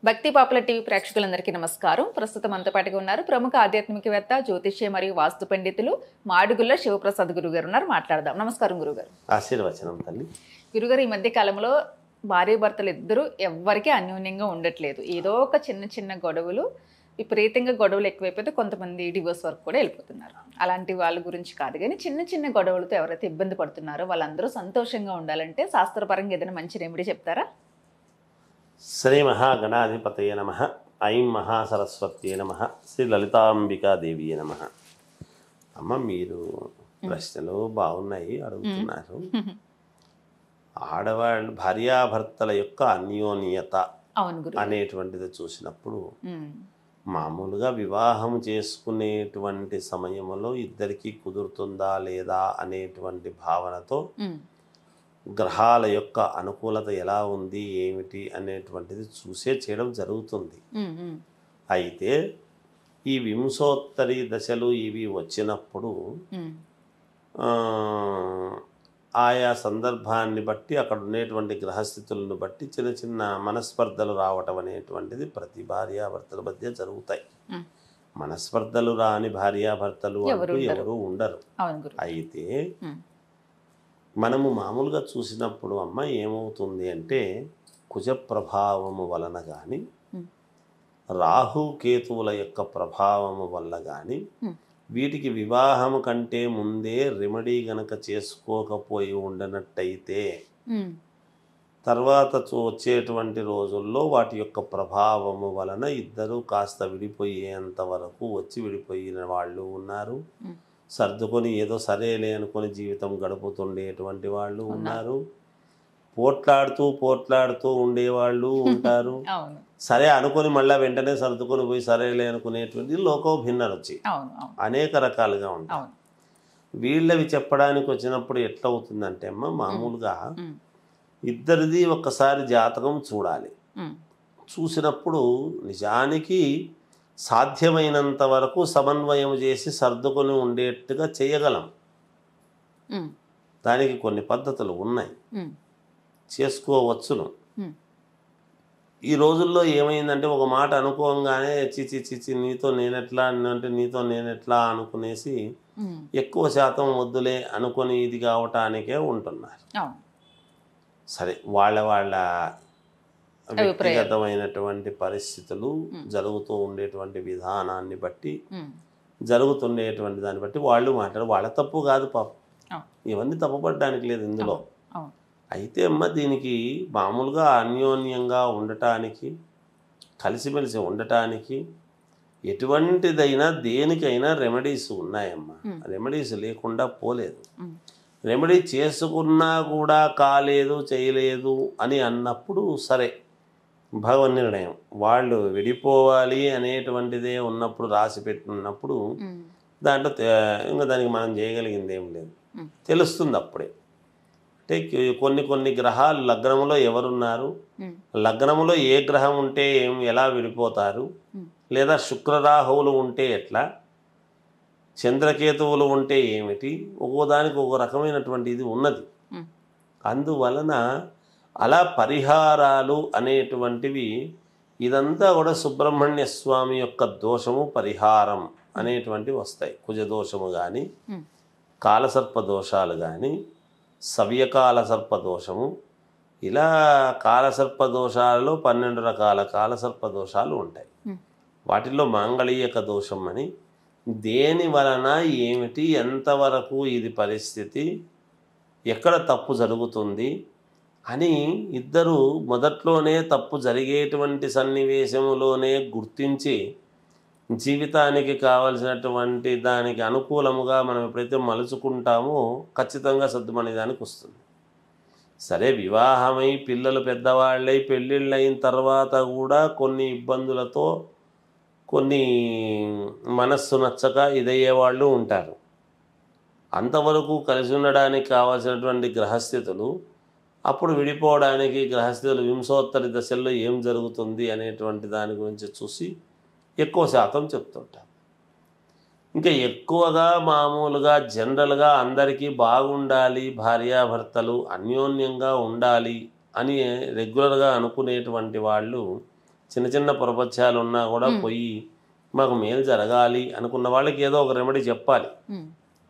భక్తి popular TV ప్రేక్షకులందరికీ నమస్కారం. ప్రస్తుతం మనతో పాటుగా ఉన్నారు ప్రముఖ ఆధ్యాత్మికవేత్త, జ్యోతిష్య మరియు వాస్తు పండితులు మాడుగుల శివప్రసాద్ గురుగారు ఉన్నారు. మాట్లాడదాం. నమస్కారం గురుగారు. ఆశీర్వచనం తల్లి. గురుగారు, ఈ మధ్య కాలంలో భార్యాభర్తలు ఇద్దరు ఎవ్వరికీ అన్యోన్యంగా ఉండట్లేదు. ఏదో ఒక చిన్న చిన్న గొడవలు, విపరీతంగా గొడవలు ఎక్కువైపోతే కొంతమంది డివోర్స్ వరకు కూడా వెళ్ళిపోతున్నారు. అలాంటి వాళ్ళ గురించి కాదు కానీ చిన్న చిన్న గొడవలతో ఎవరైతే ఇబ్బంది పడుతున్నారో వాళ్ళందరూ సంతోషంగా ఉండాలంటే శాస్త్రపరంగా ఏదైనా మంచి రెమెడీ చెప్తారా? శ్రీ మహాగణాధిపతయ నమః. ఐం మహాసరస్వత్యే నమః. శ్రీ లలితాంబికాదేవియే నమః. అమ్మ, మీరు ప్రశ్నలు బాగున్నాయి, అడుగుతున్నారు. ఆడవాళ్ళు భార్యాభర్తల యొక్క అన్యోన్యత అనేటువంటిది చూసినప్పుడు మామూలుగా వివాహం చేసుకునేటువంటి సమయంలో ఇద్దరికి కుదురుతుందా లేదా అనేటువంటి భావనతో గ్రహాల యొక్క అనుకూలత ఎలా ఉంది ఏమిటి అనేటువంటిది చూసే చేయడం జరుగుతుంది. అయితే ఈ వింశోత్తరి దశలు ఇవి వచ్చినప్పుడు ఆయా సందర్భాన్ని బట్టి అక్కడ ఉండేటువంటి గ్రహస్థితులను బట్టి చిన్న చిన్న మనస్పర్ధలు రావటం అనేటువంటిది ప్రతి భార్యాభర్తల మధ్య జరుగుతాయి. మనస్పర్ధలు రాని భార్యాభర్తలు అంటూ ఎవరు ఉండరు. అయితే మనము మామూలుగా చూసినప్పుడు అమ్మ ఏమవుతుంది అంటే, కుజ ప్రభావము వలన కానీ రాహుకేతువుల యొక్క ప్రభావము వల్ల కానీ వీటికి వివాహము కంటే ముందే రెమెడీ గనక చేసుకోకపోయి ఉండనట్టయితే తర్వాత వచ్చేటువంటి రోజుల్లో వాటి యొక్క ప్రభావము వలన ఇద్దరు కాస్త విడిపోయేంత వరకు వచ్చి విడిపోయిన వాళ్ళు ఉన్నారు. సర్దుకొని ఏదో సరేలే అనుకొని జీవితం గడుపుతుండేటువంటి వాళ్ళు ఉన్నారు. పోట్లాడుతూ ఉండేవాళ్ళు ఉంటారు. సరే అనుకొని మళ్ళీ వెంటనే సర్దుకొని పోయి సరేలే అనుకునేటువంటి లోకో భిన్నలు వచ్చి అనేక రకాలుగా ఉంటాయి. వీళ్ళవి చెప్పడానికి వచ్చినప్పుడు ఎట్లా అవుతుందంటే అమ్మ, మామూలుగా ఇద్దరిది ఒక్కసారి జాతకం చూడాలి. చూసినప్పుడు నిజానికి సాధ్యమైనంత వరకు సమన్వయం చేసి సర్దుకొని ఉండేట్టుగా చేయగలం. దానికి కొన్ని పద్ధతులు ఉన్నాయి, చేసుకోవచ్చును. ఈ రోజుల్లో ఏమైందంటే ఒక మాట అనుకోగానే చిచి నీతో నేనెట్లా అంటే నీతో నేనెట్లా అనుకునేసి ఎక్కువ శాతం వద్దులే అనుకొని ఇది కావటానికే ఉంటున్నారు. సరే, వాళ్ళ వ్యక్తిగతమైనటువంటి పరిస్థితులు జరుగుతూ ఉండేటువంటి విధానాన్ని బట్టి జరుగుతుండేటువంటి దాన్ని బట్టి వాళ్ళు మాట్లాడు, వాళ్ళ తప్పు కాదు పాపం, ఇవన్నీ తప్పుపడడానికి లేదు ఇందులో. అయితే అమ్మ, దీనికి మామూలుగా అన్యోన్యంగా ఉండటానికి, కలిసిమెలిసి ఉండటానికి ఎటువంటిదైనా దేనికైనా రెమెడీస్ ఉన్నాయమ్మా. రెమెడీస్ లేకుండా పోలేదు. రెమెడీ చేసుకున్నా కూడా కాలేదు, చేయలేదు అని అన్నప్పుడు సరే, భగవన్ నిర్ణయం. వాళ్ళు విడిపోవాలి అనేటువంటిదే ఉన్నప్పుడు, రాసి పెట్టినప్పుడు దాంట్లో ఇంకా దానికి మనం చేయగలిగింది ఏం లేదు, తెలుస్తుంది అప్పుడే. అంటే కొన్ని గ్రహాలు లగ్నములో ఎవరున్నారు, లగ్నములో ఏ గ్రహం ఉంటే ఎలా విడిపోతారు, లేదా శుక్రరాహువులు ఉంటే ఎట్లా, చంద్రకేతువులు ఉంటే ఏమిటి, ఒక్కోదానికి ఒక రకమైనటువంటి ఇది ఉన్నది. అందువలన అలా పరిహారాలు అనేటువంటివి ఇదంతా కూడా సుబ్రహ్మణ్య స్వామి యొక్క దోషము పరిహారం అనేటువంటివి వస్తాయి. కుజదోషము కానీ, కాలసర్ప దోషాలు కానీ, సవ్యకాల సర్ప దోషము, ఇలా కాలసర్ప దోషాలలో 12 రకాల కాలసర్ప దోషాలు ఉంటాయి. వాటిల్లో మాంగళీయక దోషం అని, దేని వలన ఏమిటి, ఎంతవరకు ఇది పరిస్థితి, ఎక్కడ తప్పు జరుగుతుంది అని ఇద్దరు మొదట్లోనే తప్పు జరిగేటువంటి సన్నివేశంలోనే గుర్తించి జీవితానికి కావలసినటువంటి దానికి అనుకూలముగా మనం ఎప్పుడైతే మలుచుకుంటామో ఖచ్చితంగా సర్దుమనే దానికి వస్తుంది. సరే, వివాహమై పిల్లలు పెద్దవాళ్ళై పెళ్ళిళ్ళు అయిన తర్వాత కూడా కొన్ని ఇబ్బందులతో, కొన్ని మనస్సు నచ్చక ఇదయ్యే వాళ్ళు ఉంటారు. అంతవరకు కలిసి ఉండడానికి కావాల్సినటువంటి గ్రహస్థితులు, అప్పుడు విడిపోవడానికి గ్రహస్థితులు వింశోత్తరి దశల్లో ఏం జరుగుతుంది అనేటువంటి దాని గురించి చూసి ఎక్కువ శాతం చెప్తుంటారు. ఇంకా ఎక్కువగా మామూలుగా జనరల్గా అందరికీ బాగుండాలి, భార్యాభర్తలు అన్యోన్యంగా ఉండాలి అని రెగ్యులర్గా అనుకునేటువంటి వాళ్ళు చిన్న చిన్న పొరపత్యాలు ఉన్నా కూడా పోయి మాకు మేలు జరగాలి అనుకున్న వాళ్ళకి ఏదో ఒక రెమెడీ చెప్పాలి,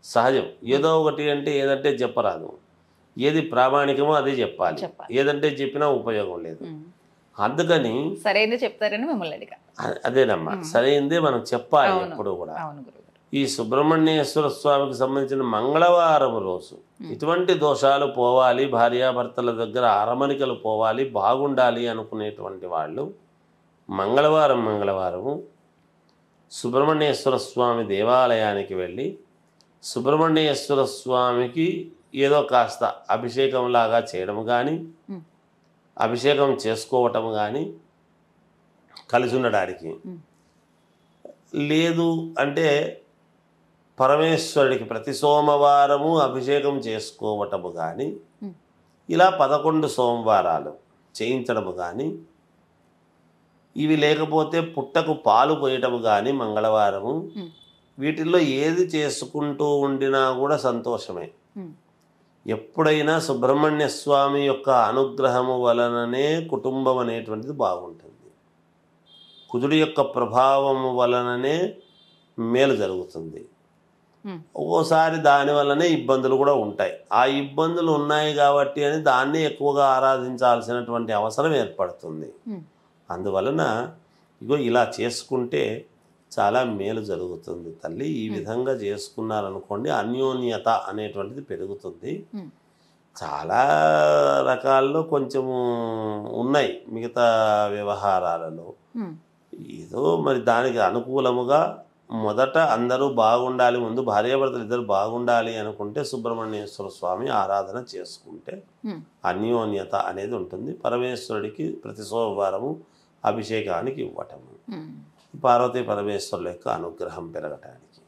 సహజం. ఏదో ఒకటి అంటే ఏదంటే చెప్పరాదు, ఏది ప్రామాణికమో అదే చెప్పాలి, ఏదంటే చెప్పినా ఉపయోగం లేదు. అందుకని సరైనది చెప్తారని మిమ్మల్ని అడిగా. అదేనమ్మా, సరైనదే మనం చెప్పాలి ఎప్పుడు కూడా. ఈ సుబ్రహ్మణ్యేశ్వర స్వామికి సంబంధించిన మంగళవారం రోజు ఇటువంటి దోషాలు పోవాలి, భార్యాభర్తల దగ్గర అరమరికలు పోవాలి, బాగుండాలి అనుకునేటువంటి వాళ్ళు మంగళవారము సుబ్రహ్మణ్యేశ్వర స్వామి దేవాలయానికి వెళ్ళి సుబ్రహ్మణ్యేశ్వర స్వామికి ఏదో కాస్త అభిషేకంలాగా చేయడం కానీ, అభిషేకం చేసుకోవటం కానీ, కలిసి ఉండడానికి లేదు అంటే పరమేశ్వరుడికి ప్రతి సోమవారము అభిషేకం చేసుకోవటము కానీ, ఇలా 11 సోమవారాలు చేయించడము కానీ, ఇవి లేకపోతే పుట్టకు పాలు పోయటము కానీ మంగళవారము, వీటిల్లో ఏది చేసుకుంటూ ఉండినా కూడా సంతోషమే. ఎప్పుడైనా సుబ్రహ్మణ్య స్వామి యొక్క అనుగ్రహము వలననే కుటుంబం అనేటువంటిది బాగుంటుంది, కుజుడి యొక్క ప్రభావము వలననే మేలు జరుగుతుంది. ఒక్కోసారి దాని వల్లనే ఇబ్బందులు కూడా ఉంటాయి. ఆ ఇబ్బందులు ఉన్నాయి కాబట్టి అని దాన్ని ఎక్కువగా ఆరాధించాల్సినటువంటి అవసరం ఏర్పడుతుంది. అందువలన ఇగో ఇలా చేసుకుంటే చాలా మేలు జరుగుతుంది తల్లి. ఈ విధంగా చేసుకున్నారనుకోండి అన్యోన్యత అనేటువంటిది పెరుగుతుంది. చాలా రకాల్లో కొంచెము ఉన్నాయి మిగతా వ్యవహారాలలో. ఏదో మరి దానికి అనుకూలముగా మొదట అందరూ బాగుండాలి, ముందు భార్యాభర్తలు ఇద్దరు బాగుండాలి అనుకుంటే సుబ్రహ్మణ్యేశ్వర స్వామి ఆరాధన చేసుకుంటే అన్యోన్యత అనేది ఉంటుంది. పరమేశ్వరుడికి ప్రతి సోమవారము అభిషేకానికి ఇవ్వటము, పార్వతీ పరమేశ్వరుల యొక్క అనుగ్రహం పెరగటానికి,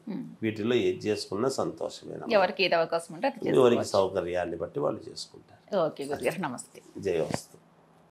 వీటిలో ఏది చేసుకున్నా సంతోషమే. ఎవరికి ఏది అవకాశం ఉంటే ఎవరికి సౌకర్యాన్ని బట్టి వాళ్ళు చేసుకుంటారు. ఓకే గురుగారు, నమస్తే. జయవస్తు.